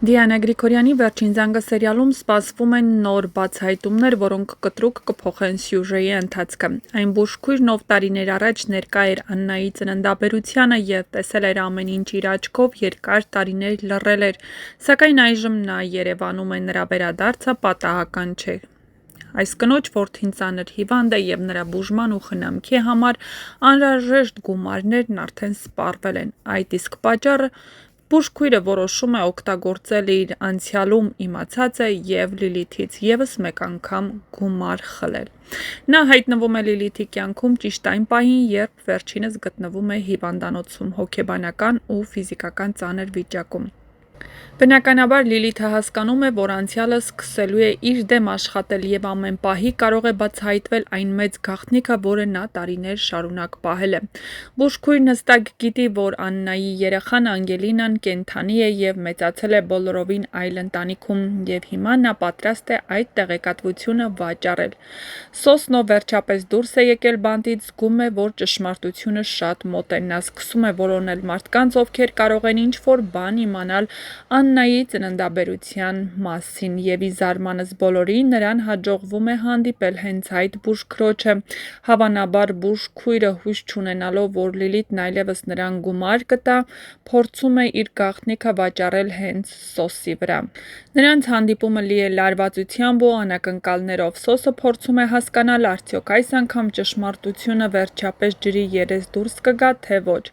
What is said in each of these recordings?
Դիանա Գրիգորյանի վերջին զանգը սերիալում սպասվում են նոր բացահայտումներ, որոնք կտրուկ կփոխեն սյուժեի ընթացքը։ Այն բուժքույրն, ով տարիներ առաջ ներկա էր Աննայի ծննդաբերությանը եւ տեսել էր ամեն ինչ իր աչքով, երկար տարիներ լռել էր, սակայն այժմ նա Երևանում է, նրա վերադարձը պատահական չէ։ Այս կնոջ որդին ծանր հիվանդ է եւ նրա բուժման ու խնամքի համար անհրաժեշտ գումարներն արդեն սպառվել են։ Այդ իսկ պատճառը բուժքույրը որոշում է օգտագործել իր անցյալում իմացածը եւ Լիլիթից եւս մեկ անգամ գումար խլել։ Նա հայտնվում է Լիլիթի կյանքում ճիշտ այն պահին, երբ վերջինս գտնվում է հիվանդանոցում հոգեբանական ու ֆիզիկական ծանր վիճակում։ Բնականաբար Լիլիթը հասկանում է, որ անցյալը սկսելու է իր դեմ աշխատել եւ ամեն պահի կարող է բացահայտվել այն մեծ գաղտնիքը, որը նա տարիներ շարունակ պահել է։ Բուժքույրն հստակ գիտի, որ Աննայի երեխան Անգելինան կենդանի է եւ մեծացել է բոլորովին այլ ընտանիքում եւ հիմա նա պատրաստ է այդ տեղեկատվությունը վաճառել։ Սոսնո վերջապես դուրս է եկել բանտից, զգում է, որ ճշմարտությունը շատ մոտ է։ Նա սկսում է որոնել մարդկանց, ովքեր կարող են ինչ-որ բան իմանալ Աննայի ծննդաբերության մասին եւ ի զարմանս բոլորի նրան հաջողվում է հանդիպել հենց այդ բուժքրոջը։ Հավանաբար բուժքույրը հույս չունենալով, որ Լիլիթն այլևս նրան գումար կտա, փորձում է իր գաղտնիքը վաճառել հենց Սոսի վրա։ Նրանց հանդիպումը լի է լարվածությամբ ու անակնկալներով։ Սոսը փորձում է հասկանալ, արդյոք այս անգամ ճշմարտությունը վերջապես ջրի երես դուրս կգա, թե ոչ։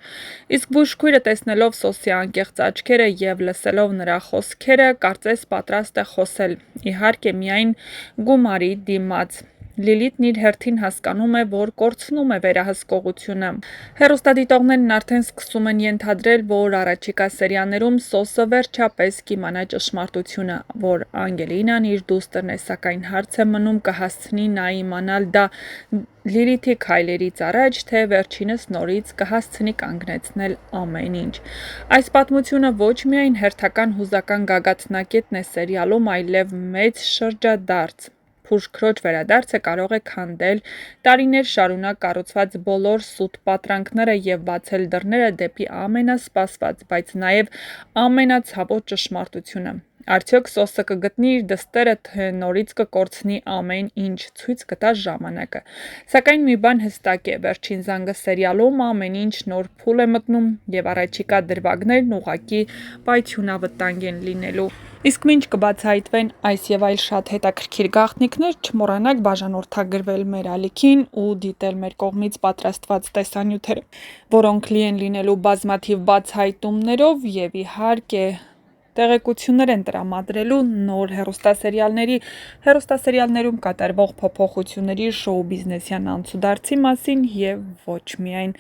Իսկ բուժքույրը տեսնելով Սոսի անկեղծ աչքերը եւ լսելով նրա խոսքերը, կարծես պատրաստ է խոսել, իհարկե միայն գումարի դիմաց։ Լիլիթն իր հերթին հասկանում է, որ կորցնում է վերահսկողությունը։ Հեռուստադիտողներն արդեն սկսում են ենթադրել, որ առաջիկա սերիաներում Սոսը վերջապես կիմանա ճշմարտությունը, որ Անգելինան իր դուստրն է, սակայն հարց է մնում կհասցնի նա իմանալ դա Լիլիթի քայլերից առաջ, թե վերջինս նորից կհասցնի կանգնեցնել ամեն ինչ։ Այս պատմությունը ոչ միայն հերթական հուզական գագաթնակետն է սերիալում, այլև մեծ շրջադարձ։ Բուժքրոջ վերադարձը կարող է քանդել տարիներ շարունակ կառուցված բոլոր սուտ պատրանքները եւ բացել դռները դեպի ամենասպասված, բայց նաեւ ամենացավոտ ճշմարտությունը։ Արդյոք Սոսը կգտնի իր դստերը, թե նորից կկորցնի ամեն ինչ, ցույց կտա ժամանակը։ Սակայն մի բան հստակ է, վերջին զանգը սերիալում ամեն ինչ նոր փուլ է մտնում եւ առաջիկա դրվագներն ուղղակի պայթյունավտանգ են լինելու։ Իսկ մինչ կբացահայտվեն այս եւ այլ շատ հետաքրքիր գաղտնիքներ, չմոռանաք բաժանորդագրվել մեր ալիքին ու դիտել մեր կողմից պատրաստված տեսանյութերը, որոնք լի են լինելու բազմաթիվ բացահայտումներով եւ իհարկե տեղեկություններ են տրամադրելու նոր հեռուստասերիալներում կատարվող փոփոխությունների շոու բիզնեսյան անցուդարձի մասին եւ ոչ միայն։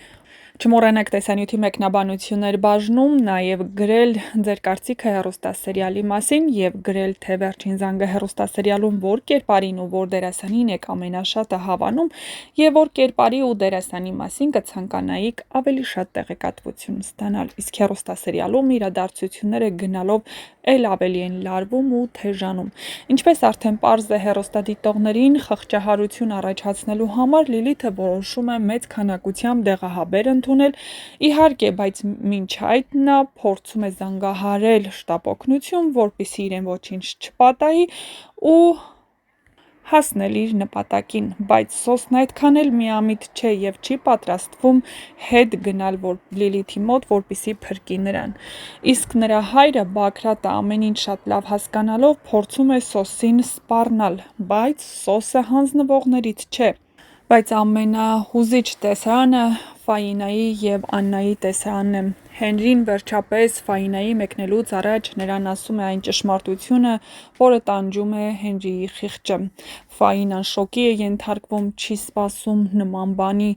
Չմոռանաք տեսանյութի մեկնաբանություններ բաժնում նաև գրել ձեր կարծիքը հեռուստասերիալի մասին եւ գրել, թե վերջին զանգը հեռուստասերիալում որ կերպարին ու որ դերասանին եք ամենաշատը հավանում եւ որ կերպարի ու դերասանի մասին կցանկանայիք ավելի շատ տեղեկատվություն ստանալ։ Իսկ հեռուստասերիալում իրադարձությունները գնալով էլ ավելի են լարվում ու թեժանում։ Ինչպես արդեն պարզ է հեռուստադիտողներին խղճահարություն առաջացնելու համար Լիլիթը որոշում է մեծ քանակությամբ դեղահաբեր ընդունել, իհարկե, բայց մինչ այդ նա փորձում է զանգահարել շտապ օգնություն, որպեսզի իրեն ոչինչ չպատահի ու հասնել իր նպատակին, բայց Սոսն այդքան էլ միամիտ չէ եւ չի պատրաստվում հետ գնալ Լիլիթի մոտ, որպեսզի փրկի նրան։ Իսկ նրա հայրը Բագրատը ամեն ինչ շատ լավ հասկանալով փորձում է Սոսին սպառնալ, բայց Սոսը հանձնվողներից չէ։ Բայց ամենահուզիչ տեսարանը Ֆաինայի եւ Աննայի տեսարանն է։ Հենրին վերջապես Ֆաինայի մեկնելուց առաջ նրան ասում է այն ճշմարտությունը, որը տանջում է Հենրիի խիղճը։ Ֆաինան շոկի է ենթարկվում, չի սպասում նման բանի,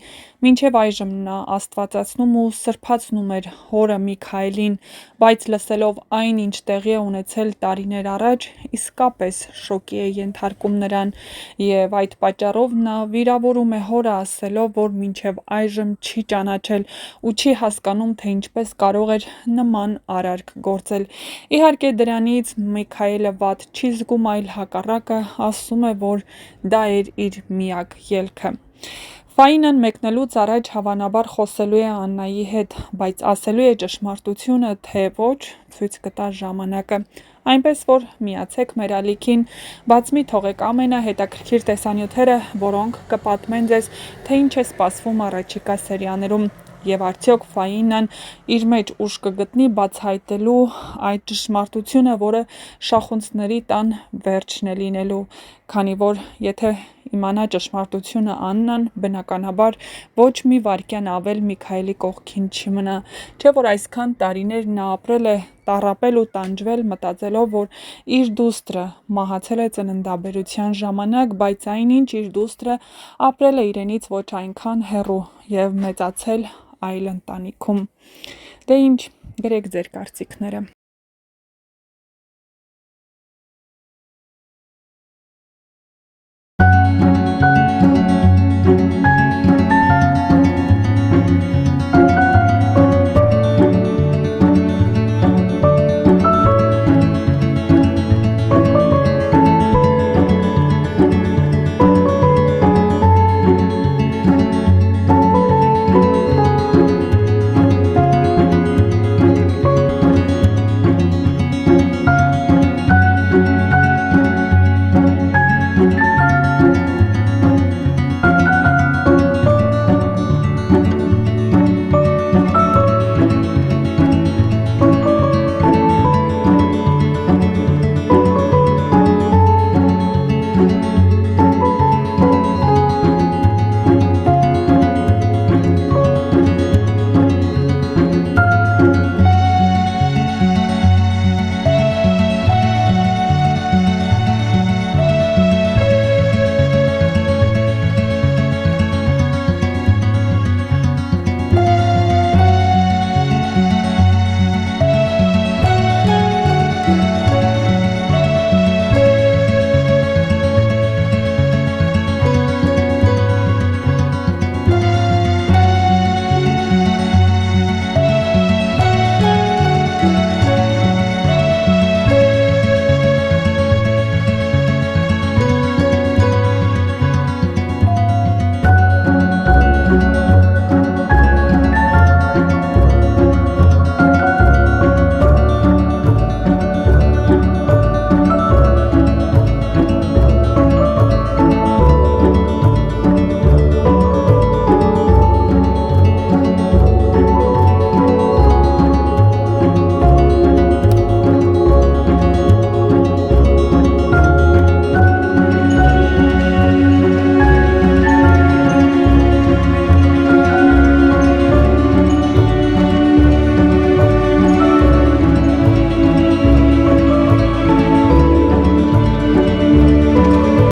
մինչև այժմ նա աստվածացնում ու սրբացնում էր հորը Միքայելին, բայց լսելով այն, ինչ տեղի է ունեցել տարիներ առաջ, իսկապես շոկի է ենթարկում նրան եւ այդ պատճառով նա վիրավորում է հորը ասելով, որ մինչև այժմ չի ճանաչել ու չի հասկանում, թե ինչպես կարող էր նման արարք գործել։ Իհարկե դրանից Միքայելը վատ չի զգում, այլ հակառակը ասում է, որ դա էր իր միակ ելքը։ Ֆայինան մեկնելուց առաջ հավանաբար խոսելու է Աննայի հետ, բայց ասելու է ճշմարտությունը, թե ոչ, ցույց կտա ժամանակը։ Այնպես որ միացեք մեր ալիքին, բաց մի թողեք ամենահետաքրքիր տեսանյութերը, որոնք կպատմեն ձեզ, թե ինչ է սպասվում առաջիկա սերիաներում, եւ արդյոք Ֆայինան իր մեջ ուժ կգտնի բացահայտելու այդ ճշմարտությունը, որը շախունցների տան վերջն է լինելու, քանի որ եթե իմանա ճշմարտությունը Աննան, բնականաբար ոչ մի վայրկյան ավել Միքայելի կողքին չի մնա, չէ՞ որ այսքան տարիներ նա ապրել է տառապել ու տանջվել, մտածելով, որ իր դուստրը մահացել է ծննդաբերության ժամանակ, բայց այնինչ իր դուստրը ապրել է իրենից ոչ այնքան հեռու եւ մեծացել այլ ընտանիքում։ Դե ինչ, գրեք ձեր կարծիքները։